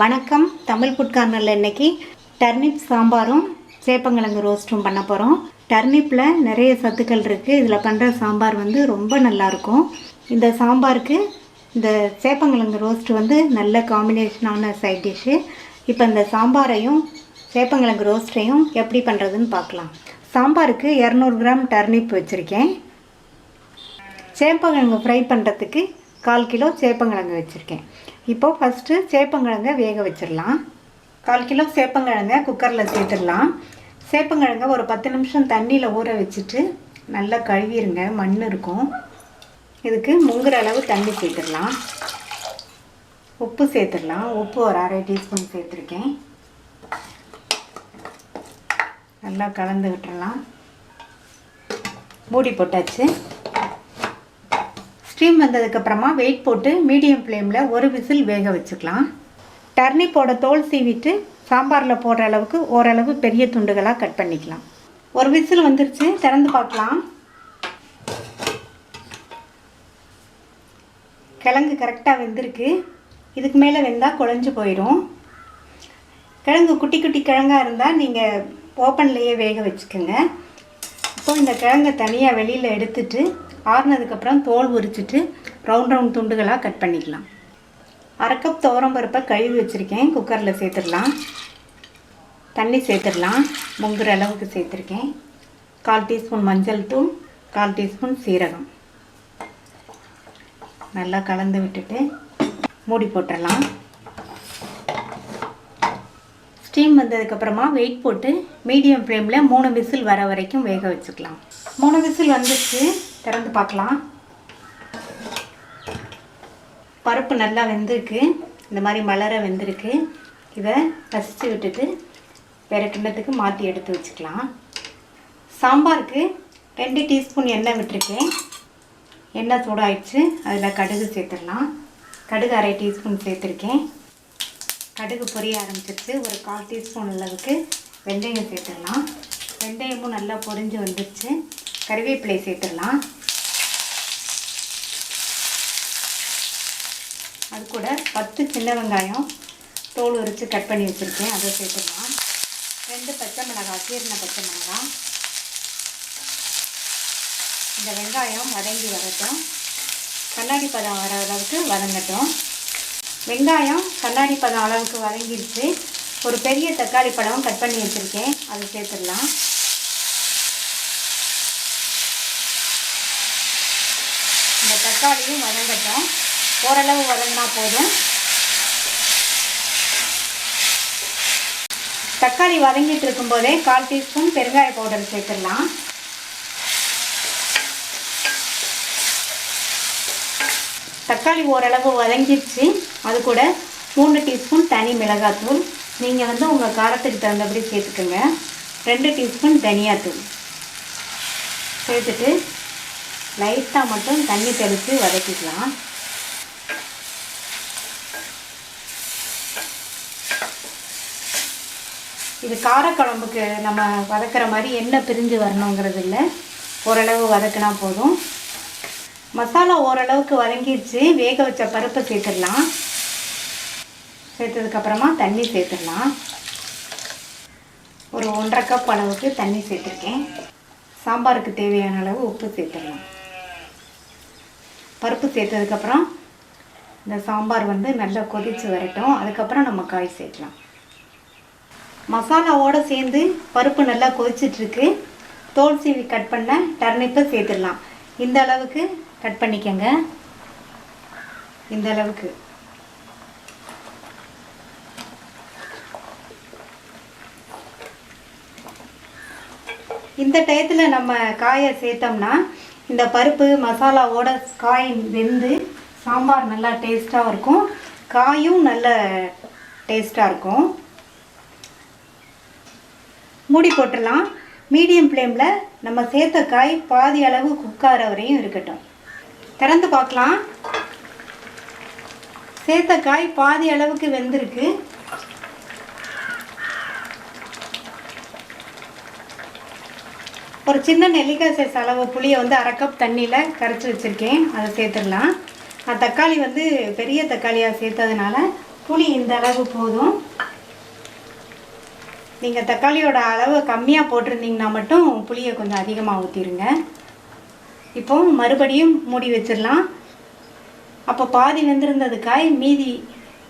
வணக்கம். தமிழ் ஃபுட் கார்னரில் இன்றைக்கி டர்னிப் சாம்பாரும் சேப்பங்கிழங்கு ரோஸ்ட்டும் பண்ண போகிறோம். டர்னிப்பில் நிறைய சத்துக்கள் இருக்குது. இதில் பண்ணுற சாம்பார் ரொம்ப நல்லாயிருக்கும். இந்த சாம்பாருக்கு இந்த சேப்பங்கிழங்கு ரோஸ்ட் நல்ல காம்பினேஷனான சைட் டிஷ்ஷு. இப்போ இந்த சாம்பாரையும் சேப்பங்கிழங்கு ரோஸ்ட்டையும் எப்படி பண்ணுறதுன்னு பார்க்கலாம். சாம்பாருக்கு 200 கிராம் டர்னிப் வச்சுருக்கேன். சேப்பங்கிழங்கு ஃப்ரை பண்ணுறதுக்கு 1/4 கிலோ சேப்பங்கிழங்கு வச்சுருக்கேன். இப்போது ஃபஸ்ட்டு சேப்பங்கிழங்கை வேக வச்சிடலாம். 1/4 கிலோ சேப்பங்கிழங்கை குக்கரில் சேர்த்துடலாம். சேப்பங்கிழங்கை ஒரு 10 நிமிஷம் தண்ணியில் ஊற வச்சுட்டு நல்லா கழுவிடுங்க, மண் இருக்கும். இதுக்கு முங்குற அளவு தண்ணி சேர்த்துடலாம். உப்பு சேர்த்துடலாம். உப்பு ஒரு 1/2 டீஸ்பூன் சேர்த்துருக்கேன். நல்லா கலந்து விட்டுறலாம். மூடி போட்டாச்சு. ஸ்டீம் வந்ததுக்கப்புறமா வெயிட் போட்டு மீடியம் ஃப்ளேமில் ஒரு விசில் வேக வச்சுக்கலாம். டர்னிப்போட தோல் சீவிட்டு சாம்பாரில் போடுற அளவுக்கு ஓரளவு பெரிய துண்டுகளாக கட் பண்ணிக்கலாம். ஒரு விசில் வந்துருச்சு, திறந்து பார்க்கலாம். கிழங்கு கரெக்டாக வெந்திருக்கு. இதுக்கு மேலே வெந்தால் குழஞ்சி போயிடும். கிழங்கு குட்டி குட்டி கிழங்காக இருந்தால் நீங்கள் ஓப்பன்லேயே வேக வச்சுக்கோங்க. இப்போது இந்த கிழங்கை தனியாக வெளியில் எடுத்துட்டு ஆறுனதுக்கப்புறம் தோல் உரிச்சிட்டு ரவுண்ட் துண்டுகளாக கட் பண்ணிக்கலாம். 1/2 கப் துவரம் பருப்பை கழுவி வச்சுருக்கேன். குக்கரில் சேர்த்துடலாம். தண்ணி சேர்த்துடலாம். முங்குற அளவுக்கு சேர்த்துருக்கேன். 1/4 டீஸ்பூன் மஞ்சள் தூள், 1/4 டீஸ்பூன் சீரகம். நல்லா கலந்து விட்டுட்டு மூடி போட்டுடலாம். ஸ்டீம் வந்ததுக்கப்புறமா வெயிட் போட்டு மீடியம் ஃப்ளேமில் 3 விசில் வர வரைக்கும் வேக வச்சுக்கலாம். 3 விசில் வந்துச்சு, திறந்து பார்க்கலாம். பருப்பு நல்லா வெந்திருக்கு. இந்த மாதிரி மலர வெந்திருக்கு. இதை கசிச்சு விட்டுட்டு வேறு கிண்ணத்துக்கு மாற்றி எடுத்து வச்சுக்கலாம். சாம்பாருக்கு 2 டீஸ்பூன் எண்ணெய் விட்டுருக்கேன். எண்ணெய் சூடாயிடுச்சு. அதில் கடுகு சேர்த்துடலாம். கடுகு 1/2 டீஸ்பூன் சேர்த்துருக்கேன். கடுகு பொரிய ஆரம்பிச்சிருச்சு. ஒரு 1/4 டீஸ்பூன் அளவுக்கு வெந்தயம் சேர்த்துடலாம். வெந்தயமும் நல்லா பொரிஞ்சு வந்துடுச்சு. கறிவேப்பிலை சேர்த்துடலாம். அது கூட 10 சின்ன வெங்காயம் தோல் உரித்து கட் பண்ணி வச்சுருக்கேன், அதை சேர்த்துடலாம். 2 பச்சை மிளகாய், கீறின பச்சை மிளகாய். இந்த வெங்காயம் வதங்கி வரட்டும். கண்ணாடி பதம் வர அளவுக்கு வதங்கட்டும். வெங்காயம் கண்ணாடி பதம் அளவுக்கு வதங்கிடுச்சு. ஒரு பெரிய தக்காளி பழம் கட் பண்ணி வச்சுருக்கேன், அதை சேர்த்துடலாம். இந்த தக்காளியும் வதங்கட்டும். ஓரளவு வதங்கினா போதும். தக்காளி வதங்கிட்டு இருக்கும்போதே 1/4 டீஸ்பூன் பெருங்காய பவுடர் சேர்த்துடலாம். தக்காளி ஓரளவு வதங்கிடுச்சு. அது கூட 3 டீஸ்பூன் தனி மிளகாத்தூள். நீங்கள் உங்கள் காரத்துக்கு தகுந்தபடி சேர்த்துக்கோங்க. 2 டீஸ்பூன் தனியாத்தூள் சேர்த்துட்டு லைட்டாக மட்டும் தண்ணி தெளித்து வதக்கிக்கலாம். இது காரக்குழம்புக்கு நம்ம வதக்கிற மாதிரி எண்ணெய் பிரிஞ்சு வரணுங்கிறது இல்லை. ஓரளவு வதக்கினா போதும். மசாலா ஓரளவுக்கு வதங்கிடுச்சு. வேக வச்ச பருப்பை சேர்த்துடலாம். சேர்த்ததுக்கப்புறமா தண்ணி சேர்த்துடலாம். ஒரு 1/2 கப் அளவுக்கு தண்ணி சேர்த்துருக்கேன். சாம்பாருக்கு தேவையான அளவு உப்பு சேர்த்துடலாம். பருப்பு சேர்த்ததுக்கப்புறம் இந்த சாம்பார் நல்லா கொதித்து வரட்டும். அதுக்கப்புறம் நம்ம காய் சேர்க்கலாம். மசாலாவோடு சேர்ந்து பருப்பு நல்லா கொதிச்சிட்ருக்கு. தோல் சீவி கட் பண்ண டர்னிப்பை சேர்த்துடலாம். இந்த அளவுக்கு கட் பண்ணிக்கங்க. இந்த அளவுக்கு. இந்த டயத்தில் நம்ம காயை சேர்த்தோம்னா இந்த பருப்பு மசாலாவோட காய் வெந்து சாம்பார் நல்லா டேஸ்ட்டாக இருக்கும். காயும் நல்ல டேஸ்ட்டாக இருக்கும். மூடி போட்டுடலாம். மீடியம் ஃப்ளேமில் நம்ம சேர்த்த காய் பாதி அளவு குக்கார வரையும் இருக்கட்டும். திறந்து பார்க்கலாம். சேர்த்த காய் பாதி அளவுக்கு வெந்திருக்கு. ஒரு சின்ன நெல்லிக்காய் சைஸ் அளவு புளியை 1/2 கப் தண்ணியில் கரைச்சி வச்சுருக்கேன், அதை சேர்த்துடலாம். நான் தக்காளி பெரிய தக்காளியாக சேர்த்ததுனால புளி இந்த அளவு போதும். நீங்கள் தக்காளியோட அளவு கம்மியாக போட்டிருந்தீங்கன்னா மட்டும் புளியை கொஞ்சம் அதிகமாக ஊற்றிடுங்க. இப்போ மறுபடியும் மூடி வச்சிடலாம். அப்போ பாதி வெந்திருந்தது காய், மீதி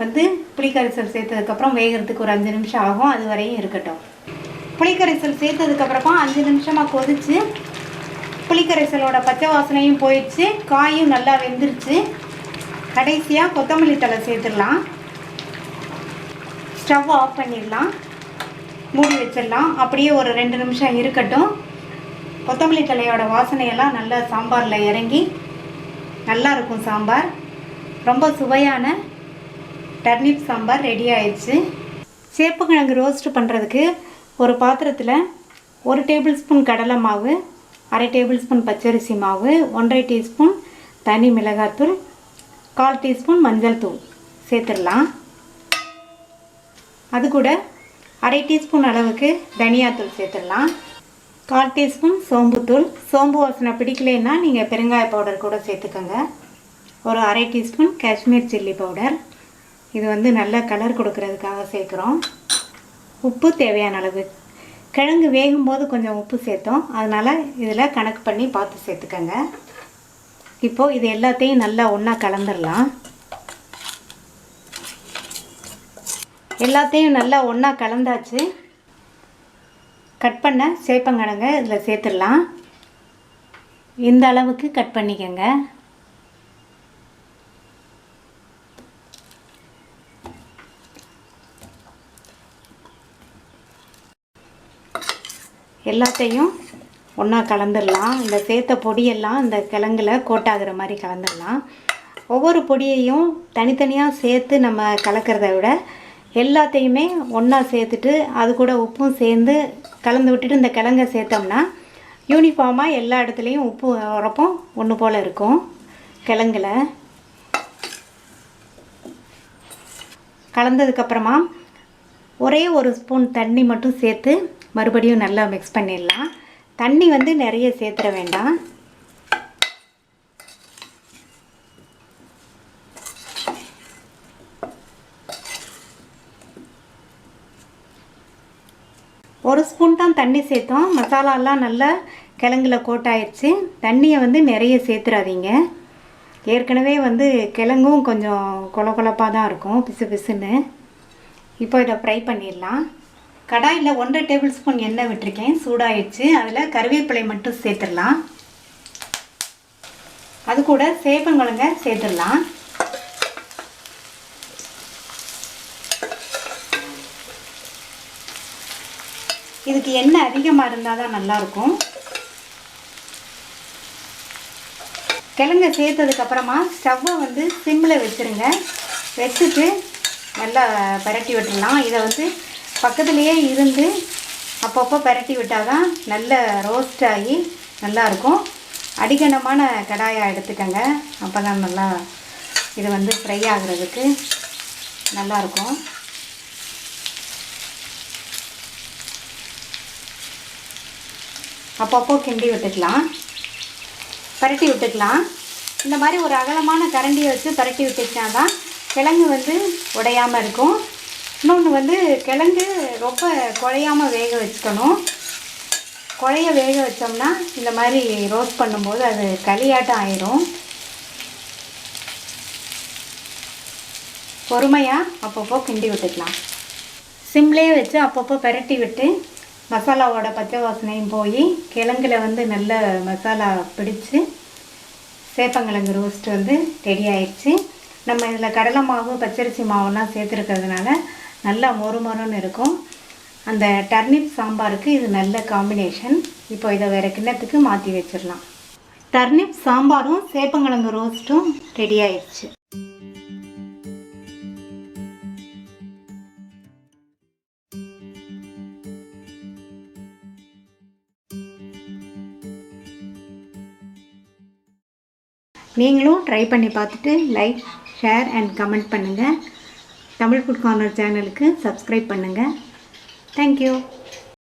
வந்து புளிக்கரைசல் சேர்த்ததுக்கப்புறம் வேகிறதுக்கு ஒரு 5 நிமிஷம் ஆகும். அது வரையும் இருக்கட்டும். புளிக்கரைசல் சேர்த்ததுக்கப்புறமா 5 நிமிஷமாக கொதிச்சு புளிக்கரைசலோட பச்சை வாசனையும் போயிடுச்சு, காயும் நல்லா வெந்துருச்சு. கடைசியாக கொத்தமல்லி தழை சேர்த்துடலாம். ஸ்டவ் ஆஃப் பண்ணிடலாம், மூடி வச்சிடலாம். அப்படியே ஒரு 2 நிமிஷம் இருக்கட்டும். கொத்தமல்லி தழையோட வாசனையெல்லாம் நல்லா சாம்பாரில் இறங்கி நல்லா இருக்கும் சாம்பார். ரொம்ப சுவையான டர்னிப் சாம்பார் ரெடி ஆயிடுச்சு. சேப்பங்கிழங்கு ரோஸ்ட் பண்ணுறதுக்கு ஒரு பாத்திரத்தில் 1 டேபிள் ஸ்பூன் கடலை மாவு, 1/2 டேபிள் ஸ்பூன் பச்சரிசி மாவு, 1/2 டீஸ்பூன் தனி மிளகாத்தூள், 1/4 டீஸ்பூன் மஞ்சள் தூள் சேர்த்துடலாம். அது கூட 1/2 டீஸ்பூன் அளவுக்கு தனியாத்தூள் சேர்த்துடலாம். 1/4 டீஸ்பூன் சோம்புத்தூள். சோம்பு வாசனை பிடிக்கலைன்னா நீங்கள் பெருங்காய பவுடர் கூட சேர்த்துக்கோங்க. ஒரு 1/2 டீஸ்பூன் காஷ்மீர் சில்லி பவுடர். இது வந்து நல்ல கலர் கொடுக்கறதுக்காக சேர்க்குறோம். உப்பு தேவையான அளவு. கிழங்கு வேகும்போது கொஞ்சம் உப்பு சேர்த்தோம், அதனால் இதில் கணக்கு பண்ணி பார்த்து சேர்த்துக்கோங்க. இப்போது இது எல்லாத்தையும் நல்லா ஒன்றா கலந்துடலாம். எல்லாத்தையும் நல்லா ஒன்றா கலந்தாச்சு. கட் பண்ண சேப்பங்கிழங்க இதில் சேர்த்துடலாம். இந்த அளவுக்கு கட் பண்ணிக்கோங்க. எல்லாத்தையும் ஒன்றா கலந்துடலாம். இந்த சேர்த்த பொடியெல்லாம் இந்த கிழங்குல கோட்டாகிற மாதிரி கலந்துடலாம். ஒவ்வொரு பொடியையும் தனித்தனியாக சேர்த்து நம்ம கலக்கிறத விட எல்லாத்தையுமே ஒன்றா சேர்த்துட்டு அது கூட உப்பும் சேர்ந்து கலந்து விட்டுட்டு இந்த கிழங்க சேர்த்தோம்னா யூனிஃபார்மாக எல்லா இடத்துலையும் உப்பு உரப்பும் ஒன்று போல் இருக்கும். கிழங்குல கலந்ததுக்கப்புறமா ஒரே ஒரு ஸ்பூன் தண்ணி மட்டும் சேர்த்து மறுபடியும் நல்லா மிக்ஸ் பண்ணிடலாம். தண்ணி வந்து நிறைய சேர்த்துற வேண்டாம். ஒரு ஸ்பூன் தான் தண்ணி சேர்த்தோம். மசாலாலாம் நல்லா கிழங்குல கோட்டாயிடுச்சு. தண்ணியை வந்து நிறைய சேர்த்துறாதீங்க. ஏற்கனவே வந்து கிழங்கும் கொஞ்சம் கொலப்பாக தான் இருக்கும், பிசு பிசுன்னு. இப்போ இதை ஃப்ரை பண்ணிடலாம். கடாயில் 1/2 டேபிள் ஸ்பூன் எண்ணெய் விட்டுருக்கேன், சூடாயிடுச்சு. அதில் கருவேப்பிலை மட்டும் சேர்த்துடலாம். அது கூட சேப்பங்கிழங்க சேர்த்துடலாம். இதுக்கு எண்ணெய் அதிகமாக இருந்தால் தான் நல்லாயிருக்கும். கிழங்க சேர்த்ததுக்கப்புறமா ஸ்டவ்வை வந்து சிம்மில் வச்சுருங்க. வச்சுட்டு நல்லா பரட்டி விட்டுடலாம். இதை வந்து பக்கத்துலேயே இருந்து அப்பப்போ பரட்டி விட்டால் தான் நல்ல ரோஸ்ட் ஆகி நல்லாயிருக்கும். அடிகனமான கடாயாக எடுத்துக்கோங்க, அப்போ தான் நல்லா இது வந்து ஃப்ரை ஆகிறதுக்கு நல்லாயிருக்கும். அப்பப்போ கிண்டி விட்டுக்கலாம், பரட்டி விட்டுக்கலாம். இந்த மாதிரி ஒரு அகலமான கரண்டியை வச்சு பரட்டி விட்டுக்கிட்டா தான் கிழங்கு வந்து உடையாமல் இருக்கும். இன்னொன்று வந்து கிழங்கு ரொம்ப குழையாமல் வேக வச்சுக்கணும். குழைய வேக வச்சோம்னா இந்த மாதிரி ரோஸ்ட் பண்ணும்போது அது களியாட்டம் ஆயிடும். பொறுமையாக அப்பப்போ கிண்டி விட்டுக்கலாம். சிம்லேயே வச்சு அப்பப்போ பரட்டி விட்டு மசாலாவோட பச்சை வாசனையும் போய் கிழங்குல வந்து நல்ல மசாலா பிடிச்சி சேப்பங்கிழங்கு ரோஸ்ட் வந்து ரெடி ஆயிடுச்சு. நம்ம இதில் கடலை மாவு பச்சரிசி மாவுலாம் சேர்த்துருக்கிறதுனால நல்லா மொறுமொறுன்னு இருக்கும். அந்த டர்னிப் சாம்பாருக்கு இது நல்ல காம்பினேஷன். இப்போ இதை வேறு கிண்ணத்துக்கு மாற்றி வச்சிடலாம். டர்னிப் சாம்பாரும் சேப்பங்கிழங்கு ரோஸ்ட்டும் ரெடி ஆயிடுச்சு. நீங்களும் ட்ரை பண்ணி பார்த்துட்டு லைக், ஷேர் அண்ட் கமெண்ட் பண்ணுங்கள். தமிழ் ஃபுட் கார்னர் சேனலுக்கு சப்ஸ்கிரைப் பண்ணுங்கள். தேங்க்யூ.